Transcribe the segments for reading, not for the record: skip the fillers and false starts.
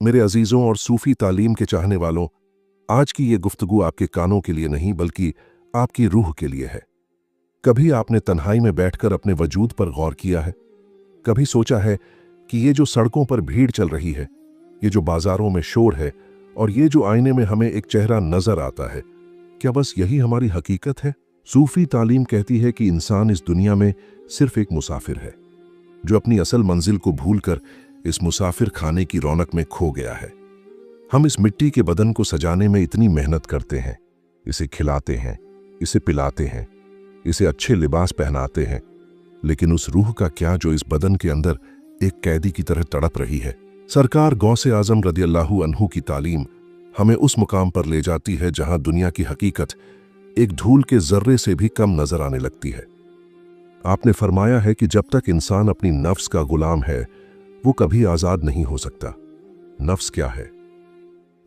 मेरे अजीज़ों और सूफ़ी तालीम के चाहने वालों, आज की ये गुफ्तगू आपके कानों के लिए नहीं बल्कि आपकी रूह के लिए है। कभी आपने तन्हाई में बैठकर अपने वजूद पर गौर किया है? कभी सोचा है कि ये जो सड़कों पर भीड़ चल रही है, ये जो बाजारों में शोर है और ये जो आईने में हमें एक चेहरा नजर आता है, क्या बस यही हमारी हकीकत है? सूफ़ी तालीम कहती है कि इंसान इस दुनिया में सिर्फ एक मुसाफिर है, जो अपनी असल मंजिल को भूलकर इस मुसाफिर खाने की रौनक में खो गया है। हम इस मिट्टी के बदन को सजाने में इतनी मेहनत करते हैं, इसे खिलाते हैं, इसे पिलाते हैं, इसे अच्छे लिबास पहनाते हैं, लेकिन उस रूह का क्या जो इस बदन के अंदर एक कैदी की तरह तड़प रही है? सरकार गौसे आजम रदियल्लाहु अन्हु की तालीम हमें उस मुकाम पर ले जाती है जहां दुनिया की हकीकत एक धूल के जर्रे से भी कम नजर आने लगती है। आपने फरमाया है कि जब तक इंसान अपनी नफ्स का गुलाम है, वो कभी आजाद नहीं हो सकता। नफ्स क्या है?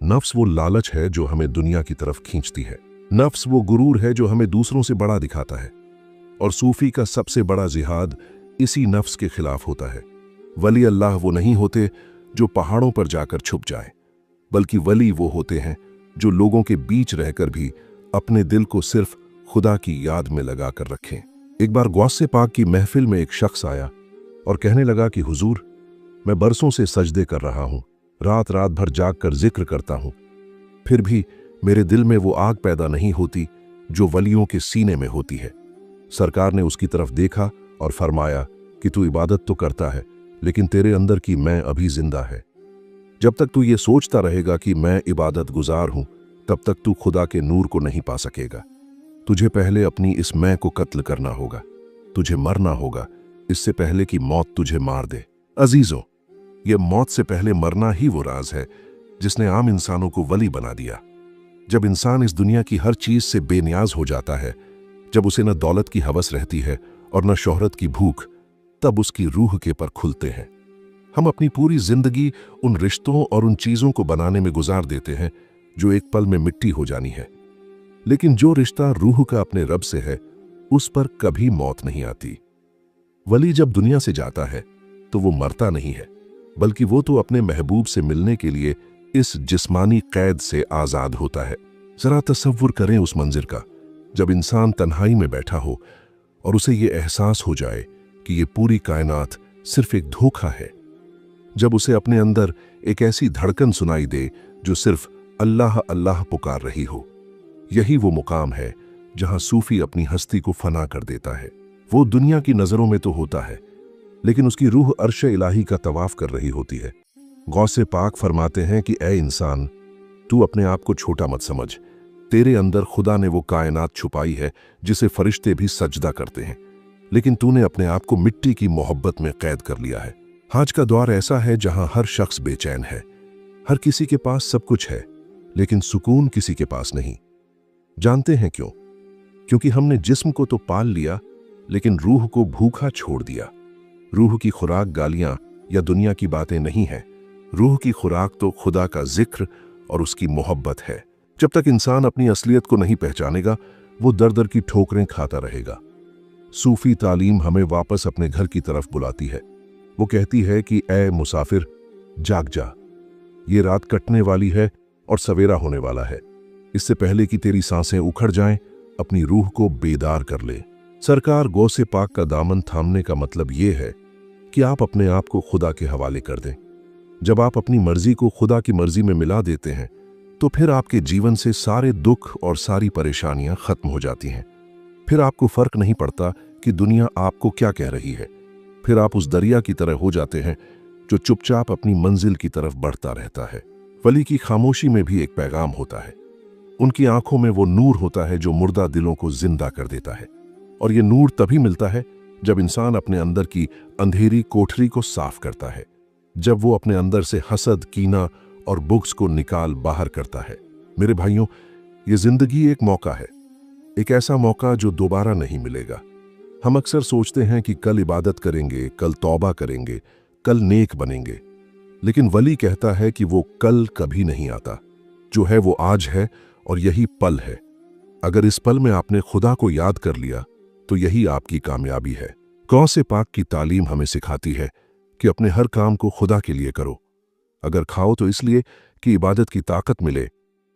नफ्स वो लालच है जो हमें दुनिया की तरफ खींचती है। नफ्स वो गुरूर है जो हमें दूसरों से बड़ा दिखाता है। और सूफी का सबसे बड़ा जिहाद इसी नफ्स के खिलाफ होता है। वली अल्लाह वो नहीं होते जो पहाड़ों पर जाकर छुप जाए, बल्कि वली वो होते हैं जो लोगों के बीच रहकर भी अपने दिल को सिर्फ खुदा की याद में लगा कर रखें। एक बार गौसे पाक की महफिल में एक शख्स आया और कहने लगा कि हुजूर, मैं बरसों से सजदे कर रहा हूं, रात रात भर जाग कर जिक्र करता हूं, फिर भी मेरे दिल में वो आग पैदा नहीं होती जो वलियों के सीने में होती है। सरकार ने उसकी तरफ देखा और फरमाया कि तू इबादत तो करता है, लेकिन तेरे अंदर की मैं अभी जिंदा है। जब तक तू ये सोचता रहेगा कि मैं इबादत गुजार हूं, तब तक तू खुदा के नूर को नहीं पा सकेगा। तुझे पहले अपनी इस मैं को कत्ल करना होगा, तुझे मरना होगा, इससे पहले कि मौत तुझे मार दे। अजीजों, ये मौत से पहले मरना ही वो राज है जिसने आम इंसानों को वली बना दिया। जब इंसान इस दुनिया की हर चीज से बेनियाज हो जाता है, जब उसे न दौलत की हवस रहती है और न शोहरत की भूख, तब उसकी रूह के पर खुलते हैं। हम अपनी पूरी जिंदगी उन रिश्तों और उन चीजों को बनाने में गुजार देते हैं जो एक पल में मिट्टी हो जानी है। लेकिन जो रिश्ता रूह का अपने रब से है, उस पर कभी मौत नहीं आती। वली जब दुनिया से जाता है तो वो मरता नहीं है, बल्कि वो तो अपने महबूब से मिलने के लिए इस जिस्मानी कैद से आजाद होता है। जरा तसव्वुर करें उस मंजिर का, जब इंसान तन्हाई में बैठा हो और उसे ये एहसास हो जाए कि ये पूरी कायनात सिर्फ एक धोखा है। जब उसे अपने अंदर एक ऐसी धड़कन सुनाई दे जो सिर्फ अल्लाह अल्लाह पुकार रही हो। यही वो मुकाम है जहां सूफी अपनी हस्ती को फना कर देता है। वो दुनिया की नजरों में तो होता है, लेकिन उसकी रूह अर्श इलाही का तवाफ कर रही होती है। गौसे पाक फरमाते हैं कि ए इंसान, तू अपने आप को छोटा मत समझ। तेरे अंदर खुदा ने वो कायनात छुपाई है जिसे फरिश्ते भी सजदा करते हैं, लेकिन तूने अपने आप को मिट्टी की मोहब्बत में कैद कर लिया है। आज का दौर ऐसा है जहां हर शख्स बेचैन है। हर किसी के पास सब कुछ है, लेकिन सुकून किसी के पास नहीं। जानते हैं क्यों? क्योंकि हमने जिस्म को तो पाल लिया, लेकिन रूह को भूखा छोड़ दिया। रूह की खुराक गालियां या दुनिया की बातें नहीं है। रूह की खुराक तो खुदा का जिक्र और उसकी मोहब्बत है। जब तक इंसान अपनी असलियत को नहीं पहचानेगा, वो दर दर की ठोकरें खाता रहेगा। सूफी तालीम हमें वापस अपने घर की तरफ बुलाती है। वो कहती है कि ए मुसाफिर, जाग जा, ये रात कटने वाली है और सवेरा होने वाला है। इससे पहले कि तेरी सांसें उखड़ जाएं, अपनी रूह को बेदार कर ले। सरकार गौसे पाक का दामन थामने का मतलब ये है कि आप अपने आप को खुदा के हवाले कर दें। जब आप अपनी मर्जी को खुदा की मर्जी में मिला देते हैं, तो फिर आपके जीवन से सारे दुख और सारी परेशानियां खत्म हो जाती हैं। फिर आपको फर्क नहीं पड़ता कि दुनिया आपको क्या कह रही है। फिर आप उस दरिया की तरह हो जाते हैं जो चुपचाप अपनी मंजिल की तरफ बढ़ता रहता है। वली की खामोशी में भी एक पैगाम होता है। उनकी आंखों में वो नूर होता है जो मुर्दा दिलों को जिंदा कर देता है। और ये नूर तभी मिलता है जब इंसान अपने अंदर की अंधेरी कोठरी को साफ करता है, जब वो अपने अंदर से हसद, कीना और बुग़्ज़ को निकाल बाहर करता है। मेरे भाइयों, ये जिंदगी एक मौका है, एक ऐसा मौका जो दोबारा नहीं मिलेगा। हम अक्सर सोचते हैं कि कल इबादत करेंगे, कल तौबा करेंगे, कल नेक बनेंगे, लेकिन वली कहता है कि वो कल कभी नहीं आता। जो है वो आज है और यही पल है। अगर इस पल में आपने खुदा को याद कर लिया तो यही आपकी कामयाबी है। गौसे पाक की तालीम हमें सिखाती है कि अपने हर काम को खुदा के लिए करो, अगर खाओ तो इसलिए कि इबादत की ताकत मिले,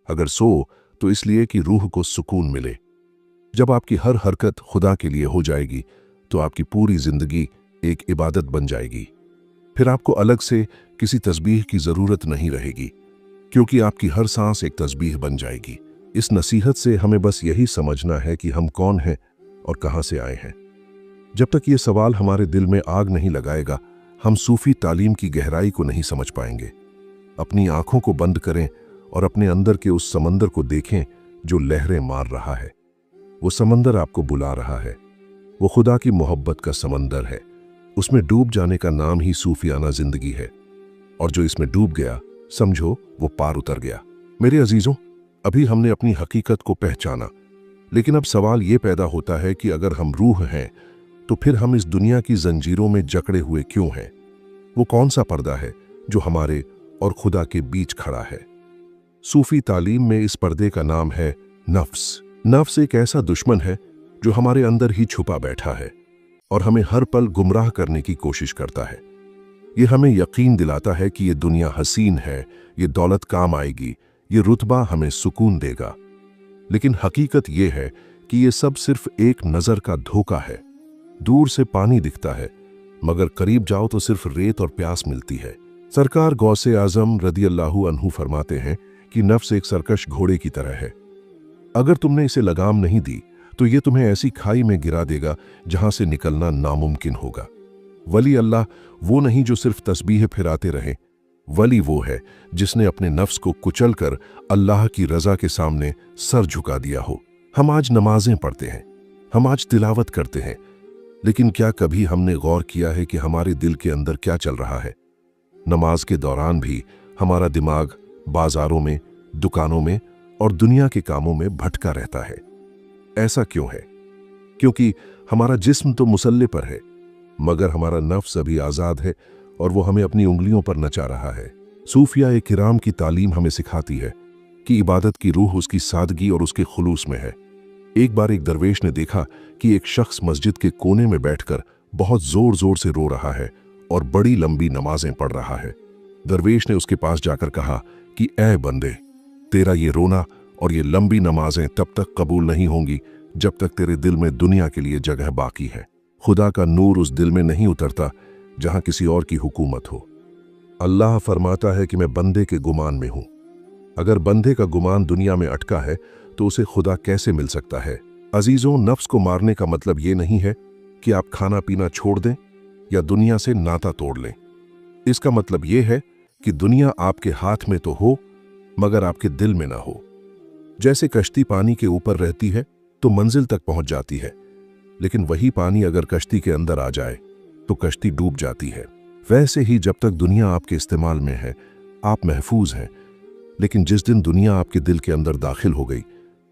अगर सो तो इसलिए कि रूह को सुकून मिले। जब आपकी हर हरकत खुदा के लिए हो जाएगी तो आपकी पूरी जिंदगी एक इबादत बन जाएगी। फिर आपको अलग से किसी तस्बीह की जरूरत नहीं रहेगी, क्योंकि आपकी हर सांस एक तस्बीह बन जाएगी। इस नसीहत से हमें बस यही समझना है कि हम कौन हैं और कहां से आए हैं। जब तक ये सवाल हमारे दिल में आग नहीं लगाएगा, हम सूफी तालीम की गहराई को नहीं समझ पाएंगे। अपनी आंखों को बंद करें और अपने अंदर के उस समंदर को देखें जो लहरें मार रहा है। वो समंदर आपको बुला रहा है। वो खुदा की मोहब्बत का समंदर है। उसमें डूब जाने का नाम ही सूफियाना जिंदगी है, और जो इसमें डूब गया समझो वो पार उतर गया। मेरे अजीजों, अभी हमने अपनी हकीकत को पहचाना, लेकिन अब सवाल ये पैदा होता है कि अगर हम रूह हैं तो फिर हम इस दुनिया की जंजीरों में जकड़े हुए क्यों हैं? वो कौन सा पर्दा है जो हमारे और खुदा के बीच खड़ा है? सूफी तालीम में इस पर्दे का नाम है नफ्स। नफ्स एक ऐसा दुश्मन है जो हमारे अंदर ही छुपा बैठा है और हमें हर पल गुमराह करने की कोशिश करता है। ये हमें यकीन दिलाता है कि ये दुनिया हसीन है, ये दौलत काम आएगी, ये रुतबा हमें सुकून देगा। लेकिन हकीकत ये है कि ये सब सिर्फ एक नजर का धोखा है। दूर से पानी दिखता है, मगर करीब जाओ तो सिर्फ रेत और प्यास मिलती है। सरकार गौसे आजम रदियल्लाहु अन्हु फरमाते हैं कि नफ्स एक सरकश घोड़े की तरह है। अगर तुमने इसे लगाम नहीं दी तो ये तुम्हें ऐसी खाई में गिरा देगा जहां से निकलना नामुमकिन होगा। वली अल्लाह वो नहीं जो सिर्फ तस्बीह फिराते रहे। वली वो है जिसने अपने नफ्स को कुचल कर अल्लाह की रजा के सामने सर झुका दिया हो। हम आज नमाजें पढ़ते हैं, हम आज तिलावत करते हैं, लेकिन क्या कभी हमने गौर किया है कि हमारे दिल के अंदर क्या चल रहा है? नमाज के दौरान भी हमारा दिमाग बाजारों में, दुकानों में और दुनिया के कामों में भटका रहता है। ऐसा क्यों है? क्योंकि हमारा जिस्म तो मुसल्ले पर है, मगर हमारा नफ्स अभी आजाद है और वो हमें अपनी उंगलियों पर नचा रहा है। सूफिया किराम की तालीम हमें सिखाती है कि इबादत की रूह उसकी सादगी और उसके खुलूस में है। एक बार एक दरवेश ने देखा कि एक शख्स मस्जिद के कोने में बैठकर बहुत जोर जोर से रो रहा है और बड़ी लंबी नमाजें पढ़ रहा है। दरवेश ने उसके पास जाकर कहा कि ऐ बंदे, तेरा ये रोना और ये लंबी नमाजें तब तक कबूल नहीं होंगी जब तक तेरे दिल में दुनिया के लिए जगह बाकी है। खुदा का नूर उस दिल में नहीं उतरता जहां किसी और की हुकूमत हो। अल्लाह फरमाता है कि मैं बंदे के गुमान में हूं। अगर बंदे का गुमान दुनिया में अटका है तो उसे खुदा कैसे मिल सकता है? अजीजों, नफ्स को मारने का मतलब ये नहीं है कि आप खाना पीना छोड़ दें या दुनिया से नाता तोड़ लें। इसका मतलब ये है कि दुनिया आपके हाथ में तो हो, मगर आपके दिल में ना हो। जैसे कश्ती पानी के ऊपर रहती है तो मंजिल तक पहुंच जाती है, लेकिन वही पानी अगर कश्ती के अंदर आ जाए तो कश्ती डूब जाती है। वैसे ही जब तक दुनिया आपके इस्तेमाल में है आप महफूज हैं, लेकिन जिस दिन दुनिया आपके दिल के अंदर दाखिल हो गई,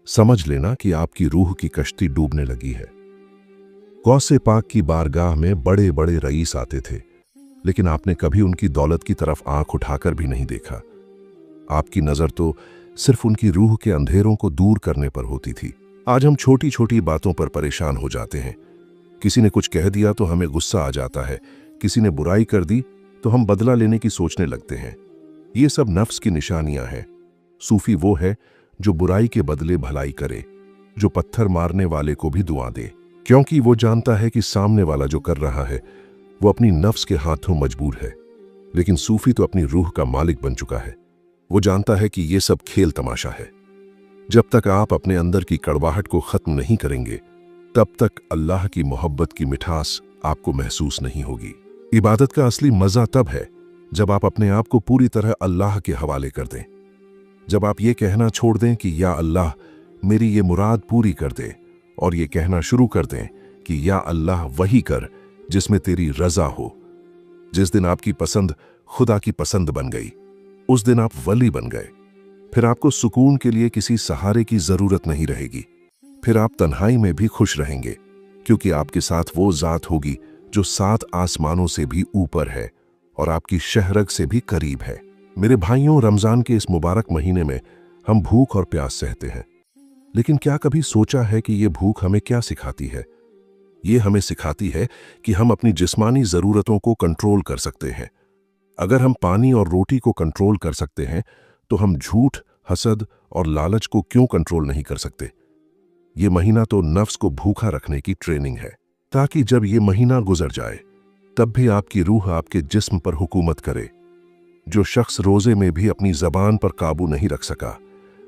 समझ लेना कि आपकी रूह की कश्ती डूबने लगी है। गौसे पाक की बारगाह में बड़े बड़े रईस आते थे, लेकिन आपने कभी उनकी दौलत की तरफ आंख उठाकर भी नहीं देखा। आपकी नजर तो सिर्फ उनकी रूह के अंधेरों को दूर करने पर होती थी। आज हम छोटी छोटी बातों पर परेशान हो जाते हैं। किसी ने कुछ कह दिया तो हमें गुस्सा आ जाता है, किसी ने बुराई कर दी तो हम बदला लेने की सोचने लगते हैं। ये सब नफ्स की निशानियां हैं। सूफी वो है जो बुराई के बदले भलाई करे, जो पत्थर मारने वाले को भी दुआ दे, क्योंकि वो जानता है कि सामने वाला जो कर रहा है वो अपनी नफ्स के हाथों मजबूर है। लेकिन सूफी तो अपनी रूह का मालिक बन चुका है। वो जानता है कि ये सब खेल तमाशा है। जब तक आप अपने अंदर की कड़वाहट को खत्म नहीं करेंगे, तब तक अल्लाह की मोहब्बत की मिठास आपको महसूस नहीं होगी। इबादत का असली मजा तब है जब आप अपने आप को पूरी तरह अल्लाह के हवाले कर दें। जब आप ये कहना छोड़ दें कि या अल्लाह मेरी ये मुराद पूरी कर दे, और ये कहना शुरू कर दें कि या अल्लाह वही कर जिसमें तेरी रजा हो। जिस दिन आपकी पसंद खुदा की पसंद बन गई, उस दिन आप वली बन गए। फिर आपको सुकून के लिए किसी सहारे की जरूरत नहीं रहेगी। फिर आप तन्हाई में भी खुश रहेंगे, क्योंकि आपके साथ वो जात होगी जो 7 आसमानों से भी ऊपर है और आपकी शहरग से भी करीब है। मेरे भाइयों, रमजान के इस मुबारक महीने में हम भूख और प्यास सहते हैं, लेकिन क्या कभी सोचा है कि ये भूख हमें क्या सिखाती है? ये हमें सिखाती है कि हम अपनी जिस्मानी जरूरतों को कंट्रोल कर सकते हैं। अगर हम पानी और रोटी को कंट्रोल कर सकते हैं तो हम झूठ, हसद और लालच को क्यों कंट्रोल नहीं कर सकते? ये महीना तो नफ्स को भूखा रखने की ट्रेनिंग है, ताकि जब ये महीना गुजर जाए तब भी आपकी रूह आपके जिस्म पर हुकूमत करे। जो शख्स रोजे में भी अपनी जबान पर काबू नहीं रख सका,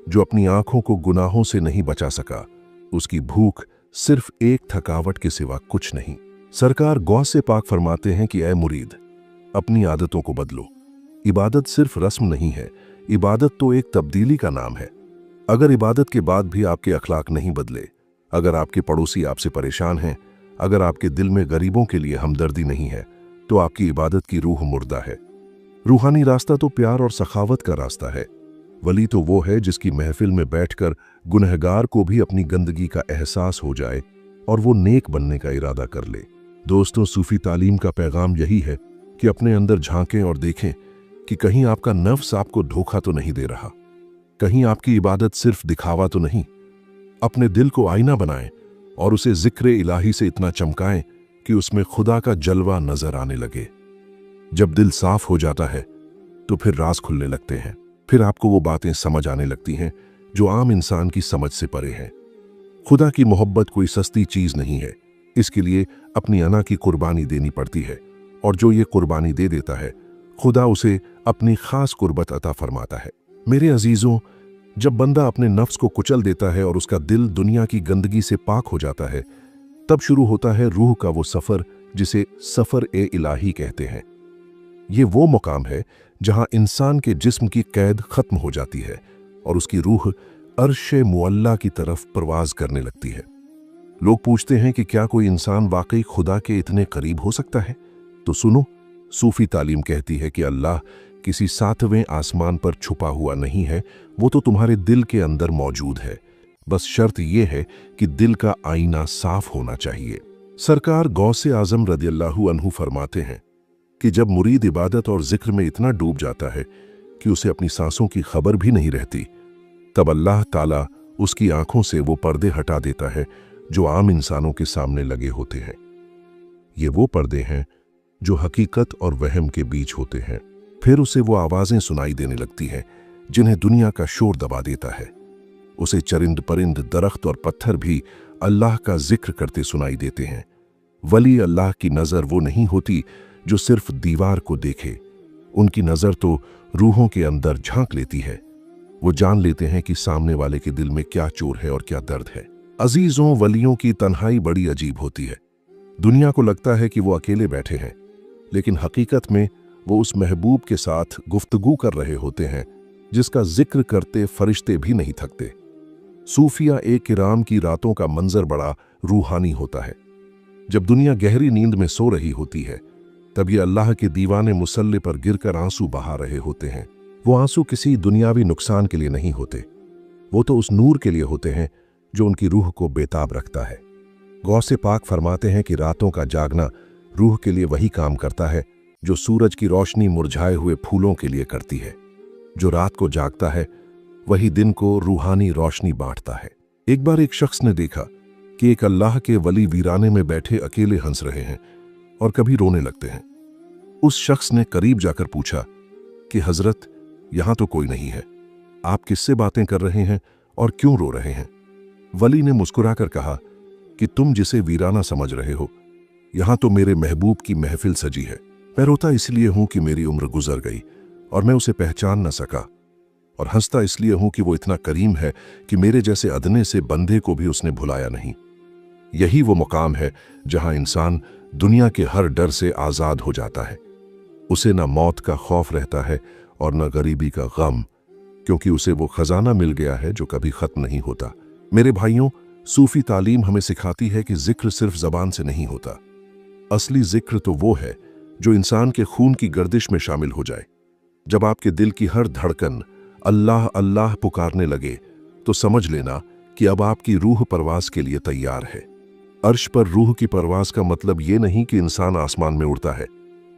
जो अपनी आंखों को गुनाहों से नहीं बचा सका, उसकी भूख सिर्फ एक थकावट के सिवा कुछ नहीं। सरकार गौसे पाक फरमाते हैं कि ऐ मुरीद, अपनी आदतों को बदलो। इबादत सिर्फ रस्म नहीं है, इबादत तो एक तब्दीली का नाम है। अगर इबादत के बाद भी आपके अखलाक नहीं बदले, अगर आपके पड़ोसी आपसे परेशान हैं, अगर आपके दिल में गरीबों के लिए हमदर्दी नहीं है, तो आपकी इबादत की रूह मुर्दा है। रूहानी रास्ता तो प्यार और सखावत का रास्ता है। वली तो वो है जिसकी महफिल में बैठकर गुनहगार को भी अपनी गंदगी का एहसास हो जाए और वो नेक बनने का इरादा कर ले। दोस्तों, सूफी तालीम का पैगाम यही है कि अपने अंदर झांकें और देखें कि कहीं आपका नफ्स आपको धोखा तो नहीं दे रहा, कहीं आपकी इबादत सिर्फ दिखावा तो नहीं। अपने दिल को आईना बनाएं और उसे जिक्र इलाही से इतना चमकाएं कि उसमें खुदा का जलवा नजर आने लगे। जब दिल साफ हो जाता है तो फिर राज खुलने लगते हैं, फिर आपको वो बातें समझ आने लगती हैं जो आम इंसान की समझ से परे हैं। खुदा की मोहब्बत कोई सस्ती चीज नहीं है, इसके लिए अपनी अना की कुर्बानी देनी पड़ती है, और जो ये कुर्बानी दे देता है खुदा उसे अपनी खास कुर्बत अता फरमाता है। मेरे अजीजों, जब बंदा अपने नफ्स को कुचल देता है और उसका दिल दुनिया की गंदगी से पाक हो जाता है, तब शुरू होता है रूह का वो सफर जिसे सफर ए इलाही कहते हैं। ये वो मुकाम है जहां इंसान के जिस्म की कैद खत्म हो जाती है और उसकी रूह अर्श मुअल्ला की तरफ परवाज करने लगती है। लोग पूछते हैं कि क्या कोई इंसान वाकई खुदा के इतने करीब हो सकता है? तो सुनो, सूफी तालीम कहती है कि अल्लाह किसी सातवें आसमान पर छुपा हुआ नहीं है, वो तो तुम्हारे दिल के अंदर मौजूद है। बस शर्त यह है कि दिल का आईना साफ होना चाहिए। सरकार गौसे आजम रदियल्लाहु अन्हु फरमाते हैं कि जब मुरीद इबादत और जिक्र में इतना डूब जाता है कि उसे अपनी सांसों की खबर भी नहीं रहती, तब अल्लाह ताला उसकी आंखों से वो पर्दे हटा देता है जो आम इंसानों के सामने लगे होते हैं। ये वो पर्दे हैं जो हकीकत और वहम के बीच होते हैं। फिर उसे वो आवाजें सुनाई देने लगती हैं जिन्हें दुनिया का शोर दबा देता है। उसे चरिंद परिंद, दरख्त और पत्थर भी अल्लाह का जिक्र करते सुनाई देते हैं। वली अल्लाह की नज़र वो नहीं होती जो सिर्फ दीवार को देखे, उनकी नज़र तो रूहों के अंदर झांक लेती है। वो जान लेते हैं कि सामने वाले के दिल में क्या चोर है और क्या दर्द है। अजीजों, वलियों की तन्हाई बड़ी अजीब होती है। दुनिया को लगता है कि वो अकेले बैठे हैं, लेकिन हकीकत में वो उस महबूब के साथ गुफ्तगू कर रहे होते हैं जिसका जिक्र करते फरिश्ते भी नहीं थकते। सूफिया ए किराम की रातों का मंजर बड़ा रूहानी होता है। जब दुनिया गहरी नींद में सो रही होती है, तब ये अल्लाह के दीवाने मुसल्ले पर गिरकर आंसू बहा रहे होते हैं। वो आंसू किसी दुनियावी नुकसान के लिए नहीं होते, वो तो उस नूर के लिए होते हैं जो उनकी रूह को बेताब रखता है। गौसे पाक फरमाते हैं कि रातों का जागना रूह के लिए वही काम करता है जो सूरज की रोशनी मुरझाए हुए फूलों के लिए करती है। जो रात को जागता है वही दिन को रूहानी रोशनी बांटता है। एक बार एक शख्स ने देखा कि एक अल्लाह के वली वीराने में बैठे अकेले हंस रहे हैं और कभी रोने लगते हैं। उस शख्स ने करीब जाकर पूछा कि हजरत, यहां तो कोई नहीं है, आप किससे बातें कर रहे हैं और क्यों रो रहे हैं? वली ने मुस्कुराकर कहा कि तुम जिसे वीराना समझ रहे हो, यहां तो मेरे महबूब की महफिल सजी है। मैं रोता इसलिए हूं कि मेरी उम्र गुजर गई और मैं उसे पहचान न सका, और हंसता इसलिए हूं कि वो इतना करीम है कि मेरे जैसे अदने से बंदे को भी उसने भुलाया नहीं। यही वो मुकाम है जहां इंसान दुनिया के हर डर से आजाद हो जाता है। उसे न मौत का खौफ रहता है और न गरीबी का गम, क्योंकि उसे वो खजाना मिल गया है जो कभी खत्म नहीं होता। मेरे भाइयों, सूफी तालीम हमें सिखाती है कि जिक्र सिर्फ जबान से नहीं होता। असली जिक्र तो वो है जो इंसान के खून की गर्दिश में शामिल हो जाए। जब आपके दिल की हर धड़कन अल्लाह अल्लाह पुकारने लगे, तो समझ लेना कि अब आपकी रूह परवाज के लिए तैयार है। अर्श पर रूह की परवाज का मतलब ये नहीं कि इंसान आसमान में उड़ता है,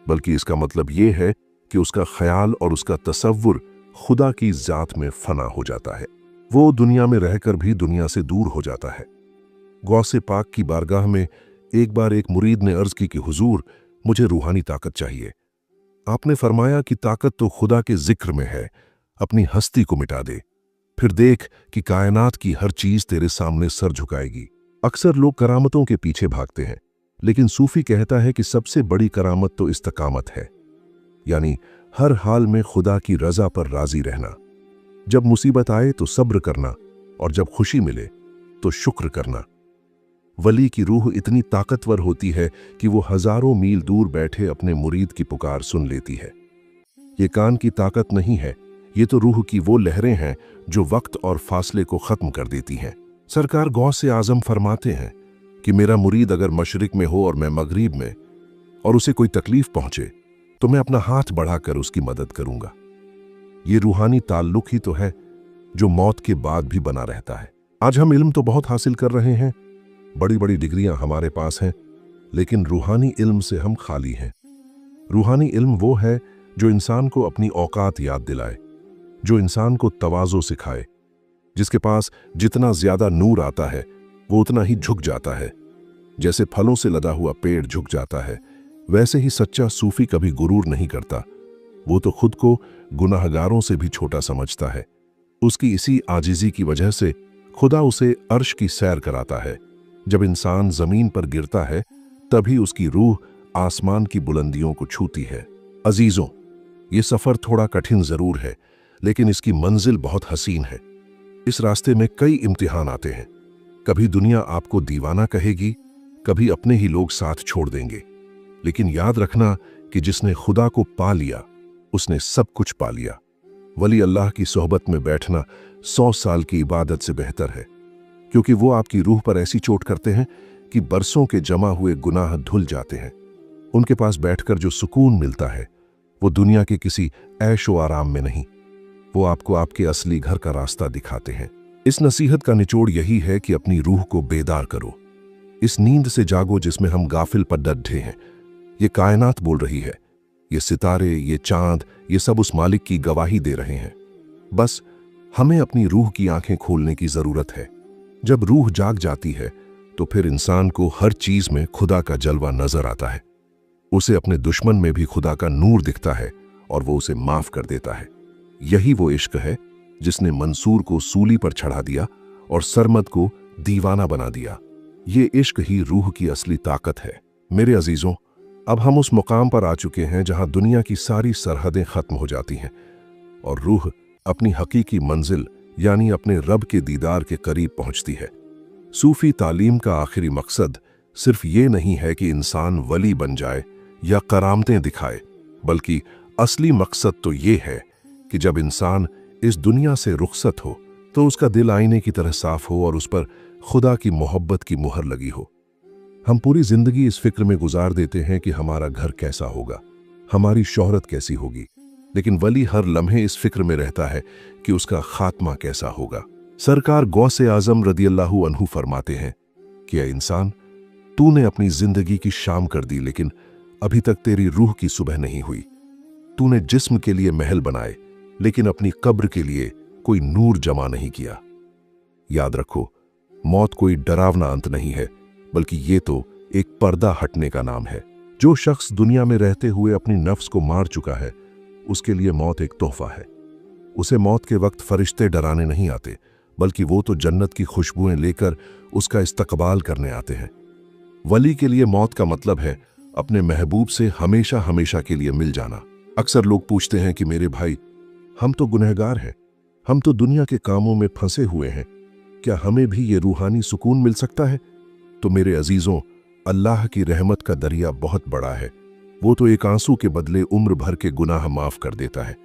बल्कि इसका मतलब ये है कि उसका ख्याल और उसका तसव्वुर खुदा की जात में फना हो जाता है। वो दुनिया में रहकर भी दुनिया से दूर हो जाता है। गौसे पाक की बारगाह में एक बार एक मुरीद ने अर्ज की कि हुजूर, मुझे रूहानी ताकत चाहिए। आपने फरमाया कि ताकत तो खुदा के जिक्र में है, अपनी हस्ती को मिटा दे, फिर देख कि कायनात की हर चीज तेरे सामने सर झुकाएगी। अक्सर लोग करामतों के पीछे भागते हैं, लेकिन सूफी कहता है कि सबसे बड़ी करामत तो इस्तकामत है, यानी हर हाल में खुदा की रजा पर राजी रहना। जब मुसीबत आए तो सब्र करना, और जब खुशी मिले तो शुक्र करना। वली की रूह इतनी ताकतवर होती है कि वो हजारों मील दूर बैठे अपने मुरीद की पुकार सुन लेती है। ये कान की ताकत नहीं है, ये तो रूह की वो लहरें हैं जो वक्त और फासले को खत्म कर देती हैं। सरकार गौसे आजम फरमाते हैं कि मेरा मुरीद अगर मशरिक में हो और मैं मगरिब में, और उसे कोई तकलीफ पहुंचे तो मैं अपना हाथ बढ़ाकर उसकी मदद करूंगा। ये रूहानी ताल्लुक ही तो है जो मौत के बाद भी बना रहता है। आज हम इल्म तो बहुत हासिल कर रहे हैं, बड़ी बड़ी डिग्रियां हमारे पास हैं, लेकिन रूहानी इल्म से हम खाली हैं। रूहानी इल्म वो है जो इंसान को अपनी औकात याद दिलाए, जो इंसान को तवाज़ो सिखाए, जिसके पास जितना ज्यादा नूर आता है वो उतना ही झुक जाता है। जैसे फलों से लदा हुआ पेड़ झुक जाता है, वैसे ही सच्चा सूफी कभी गुरूर नहीं करता। वो तो खुद को गुनाहगारों से भी छोटा समझता है। उसकी इसी आजिज़ी की वजह से खुदा उसे अर्श की सैर कराता है। जब इंसान जमीन पर गिरता है तभी उसकी रूह आसमान की बुलंदियों को छूती है। अजीजों, ये सफर थोड़ा कठिन जरूर है, लेकिन इसकी मंजिल बहुत हसीन है। इस रास्ते में कई इम्तिहान आते हैं। कभी दुनिया आपको दीवाना कहेगी, कभी अपने ही लोग साथ छोड़ देंगे, लेकिन याद रखना कि जिसने खुदा को पा लिया उसने सब कुछ पा लिया। वली अल्लाह की सोहबत में बैठना 100 साल की इबादत से बेहतर है, क्योंकि वो आपकी रूह पर ऐसी चोट करते हैं कि बरसों के जमा हुए गुनाह धुल जाते हैं। उनके पास बैठकर जो सुकून मिलता है वो दुनिया के किसी ऐशो आराम में नहीं। वो आपको आपके असली घर का रास्ता दिखाते हैं। इस नसीहत का निचोड़ यही है कि अपनी रूह को बेदार करो। इस नींद से जागो जिसमें हम गाफिल पर डटे हैं। ये कायनात बोल रही है, ये सितारे, ये चांद, ये सब उस मालिक की गवाही दे रहे हैं। बस हमें अपनी रूह की आंखें खोलने की जरूरत है। जब रूह जाग जाती है तो फिर इंसान को हर चीज में खुदा का जलवा नजर आता है। उसे अपने दुश्मन में भी खुदा का नूर दिखता है और वो उसे माफ कर देता है। यही वो इश्क है जिसने मंसूर को सूली पर चढ़ा दिया और सरमद को दीवाना बना दिया। ये इश्क ही रूह की असली ताकत है। मेरे अजीजों, अब हम उस मुकाम पर आ चुके हैं जहां दुनिया की सारी सरहदें खत्म हो जाती हैं और रूह अपनी हकीकी मंजिल यानी अपने रब के दीदार के करीब पहुंचती है। सूफी तालीम का आखिरी मकसद सिर्फ ये नहीं है कि इंसान वली बन जाए या करामतें दिखाए, बल्कि असली मकसद तो ये है कि जब इंसान इस दुनिया से रुखसत हो तो उसका दिल आईने की तरह साफ हो और उस पर खुदा की मोहब्बत की मुहर लगी हो। हम पूरी जिंदगी इस फिक्र में गुजार देते हैं कि हमारा घर कैसा होगा, हमारी शोहरत कैसी होगी, लेकिन वली हर लम्हे इस फिक्र में रहता है कि उसका खात्मा कैसा होगा। सरकार गौसे आजम रदियल्लाहु अन्हु फरमाते हैं कि ऐ इंसान, तूने अपनी जिंदगी की शाम कर दी, लेकिन अभी तक तेरी रूह की सुबह नहीं हुई। तूने जिस्म के लिए महल बनाए, लेकिन अपनी कब्र के लिए कोई नूर जमा नहीं किया। याद रखो, मौत कोई डरावना अंत नहीं है, बल्कि ये तो एक पर्दा हटने का नाम है। जो शख्स दुनिया में रहते हुए अपनी नफ्स को मार चुका है, उसके लिए मौत एक तोहफा है। उसे मौत के वक्त फरिश्ते डराने नहीं आते, बल्कि वो तो जन्नत की खुशबुएं लेकर उसका इस्तकबाल करने आते हैं। वली के लिए मौत का मतलब है अपने महबूब से हमेशा हमेशा के लिए मिल जाना। अक्सर लोग पूछते हैं कि मेरे भाई, हम तो गुनहगार हैं, हम तो दुनिया के कामों में फंसे हुए हैं, क्या हमें भी ये रूहानी सुकून मिल सकता है? तो मेरे अजीजों, अल्लाह की रहमत का दरिया बहुत बड़ा है। वो तो एक आंसू के बदले उम्र भर के गुनाह माफ कर देता है।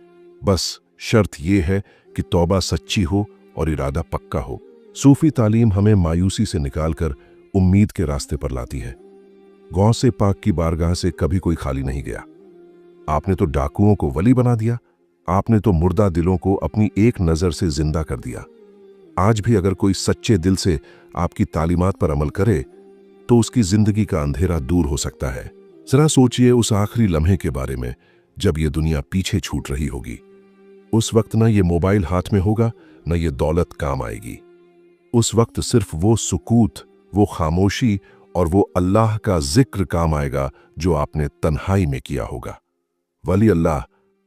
बस शर्त यह है कि तौबा सच्ची हो और इरादा पक्का हो। सूफी तालीम हमें मायूसी से निकालकर उम्मीद के रास्ते पर लाती है। गौसे पाक की बारगाह से कभी कोई खाली नहीं गया। आपने तो डाकुओं को वली बना दिया, आपने तो मुर्दा दिलों को अपनी एक नजर से जिंदा कर दिया। आज भी अगर कोई सच्चे दिल से आपकी तालीमात पर अमल करे तो उसकी जिंदगी का अंधेरा दूर हो सकता है। जरा सोचिए उस आखिरी लम्हे के बारे में जब ये दुनिया पीछे छूट रही होगी। उस वक्त न ये मोबाइल हाथ में होगा, न ये दौलत काम आएगी। उस वक्त सिर्फ वो सुकूत, वो खामोशी और वो अल्लाह का जिक्र काम आएगा जो आपने तन्हाई में किया होगा। वली अल्लाह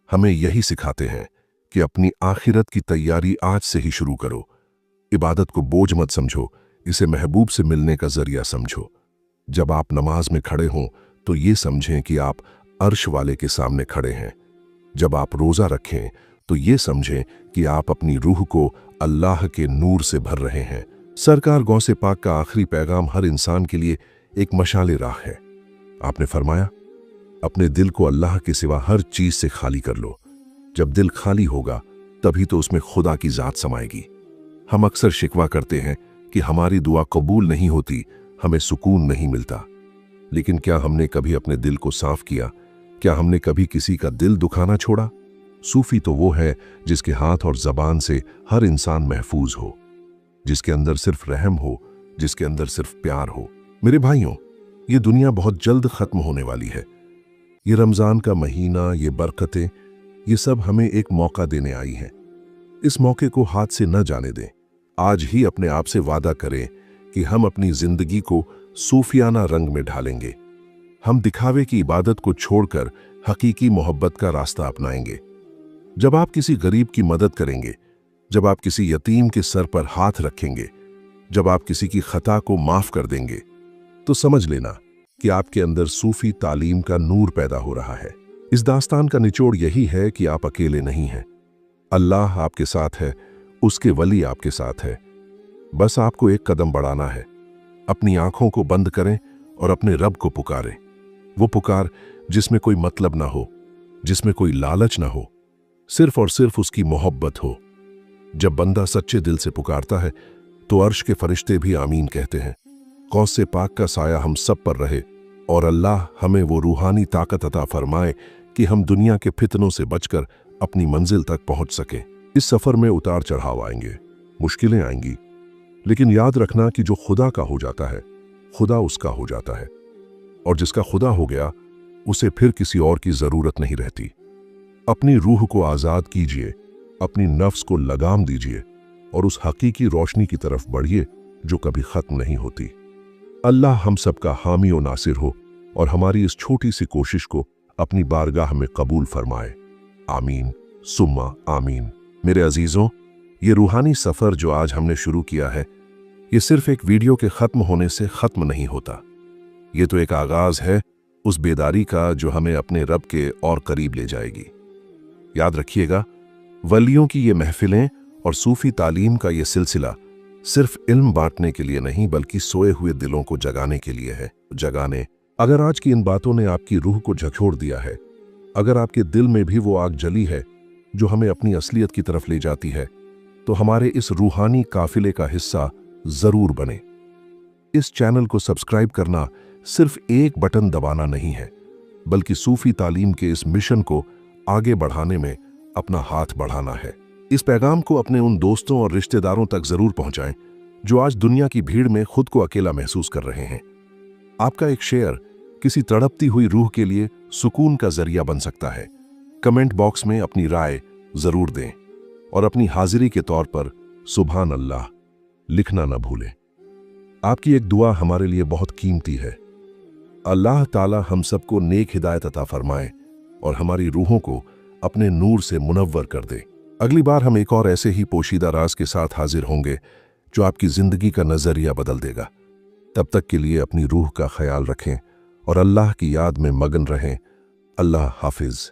हमें यही सिखाते हैं कि अपनी आखिरत की तैयारी आज से ही शुरू करो। इबादत को बोझ मत समझो, इसे महबूब से मिलने का जरिया समझो। जब आप नमाज में खड़े हों तो ये समझें कि आप अर्श वाले के सामने खड़े हैं। जब आप रोज़ा रखें तो ये समझें कि आप अपनी रूह को अल्लाह के नूर से भर रहे हैं। सरकार गौसे पाक का आखिरी पैगाम हर इंसान के लिए एक मशाले राह है। आपने फरमाया, अपने दिल को अल्लाह के सिवा हर चीज से खाली कर लो। जब दिल खाली होगा तभी तो उसमें खुदा की जात समाएगी। हम अक्सर शिकवा करते हैं कि हमारी दुआ कबूल नहीं होती, हमें सुकून नहीं मिलता। लेकिन क्या हमने कभी अपने दिल को साफ किया? क्या हमने कभी किसी का दिल दुखाना छोड़ा? सूफी तो वो है जिसके हाथ और जबान से हर इंसान महफूज हो, जिसके अंदर सिर्फ रहम हो, जिसके अंदर सिर्फ प्यार हो। मेरे भाइयों, ये दुनिया बहुत जल्द खत्म होने वाली है। ये रमजान का महीना, ये बरकतें, ये सब हमें एक मौका देने आई हैं। इस मौके को हाथ से न जाने दें। आज ही अपने आप से वादा करें कि हम अपनी जिंदगी को सूफियाना रंग में ढालेंगे। हम दिखावे की इबादत को छोड़कर हकीकी मोहब्बत का रास्ता अपनाएंगे। जब आप किसी गरीब की मदद करेंगे, जब आप किसी यतीम के सर पर हाथ रखेंगे, जब आप किसी की खता को माफ कर देंगे, तो समझ लेना कि आपके अंदर सूफी तालीम का नूर पैदा हो रहा है। इस दास्तान का निचोड़ यही है कि आप अकेले नहीं हैं। अल्लाह आपके साथ है, उसके वली आपके साथ है। बस आपको एक कदम बढ़ाना है। अपनी आंखों को बंद करें और अपने रब को पुकारें। वो पुकार जिसमें कोई मतलब ना हो, जिसमें कोई लालच ना हो, सिर्फ और सिर्फ उसकी मोहब्बत हो। जब बंदा सच्चे दिल से पुकारता है तो अर्श के फरिश्ते भी आमीन कहते हैं। गौसे पाक का साया हम सब पर रहे और अल्लाह हमें वो रूहानी ताकत अता फरमाए कि हम दुनिया के फितनों से बचकर अपनी मंजिल तक पहुंच सकें। इस सफर में उतार चढ़ाव आएंगे, मुश्किलें आएंगी, लेकिन याद रखना कि जो खुदा का हो जाता है, खुदा उसका हो जाता है। और जिसका खुदा हो गया, उसे फिर किसी और की जरूरत नहीं रहती। अपनी रूह को आजाद कीजिए, अपनी नफ्स को लगाम दीजिए और उस हकीकी रोशनी की तरफ बढ़िए जो कभी खत्म नहीं होती। अल्लाह हम सबका हामी और नासिर हो और हमारी इस छोटी सी कोशिश को अपनी बारगाह में कबूल फरमाए। आमीन सुम्मा आमीन। मेरे अजीजों, ये रूहानी सफर जो आज हमने शुरू किया है, ये सिर्फ एक वीडियो के खत्म होने से खत्म नहीं होता। ये तो एक आगाज है उस बेदारी का जो हमें अपने रब के और करीब ले जाएगी। याद रखिएगा, वलियों की ये महफिलें और सूफी तालीम का ये सिलसिला सिर्फ इल्म बांटने के लिए नहीं, बल्कि सोए हुए दिलों को जगाने के लिए है। जगाने। अगर आज की इन बातों ने आपकी रूह को झकझोर दिया है, अगर आपके दिल में भी वो आग जली है जो हमें अपनी असलियत की तरफ ले जाती है, तो हमारे इस रूहानी काफिले का हिस्सा जरूर बने। इस चैनल को सब्सक्राइब करना सिर्फ एक बटन दबाना नहीं है, बल्कि सूफी तालीम के इस मिशन को आगे बढ़ाने में अपना हाथ बढ़ाना है। इस पैगाम को अपने उन दोस्तों और रिश्तेदारों तक जरूर पहुंचाएं जो आज दुनिया की भीड़ में खुद को अकेला महसूस कर रहे हैं। आपका एक शेयर किसी तड़पती हुई रूह के लिए सुकून का जरिया बन सकता है। कमेंट बॉक्स में अपनी राय जरूर दें और अपनी हाजिरी के तौर पर सुभान अल्लाह लिखना न भूलें। आपकी एक दुआ हमारे लिए बहुत कीमती है। अल्लाह ताला हम सबको नेक हिदायत अता फरमाए और हमारी रूहों को अपने नूर से मुनव्वर कर दे। अगली बार हम एक और ऐसे ही पोशीदा राज के साथ हाजिर होंगे जो आपकी जिंदगी का नजरिया बदल देगा। तब तक के लिए अपनी रूह का ख्याल रखें और अल्लाह की याद में मगन रहें। अल्लाह हाफिज।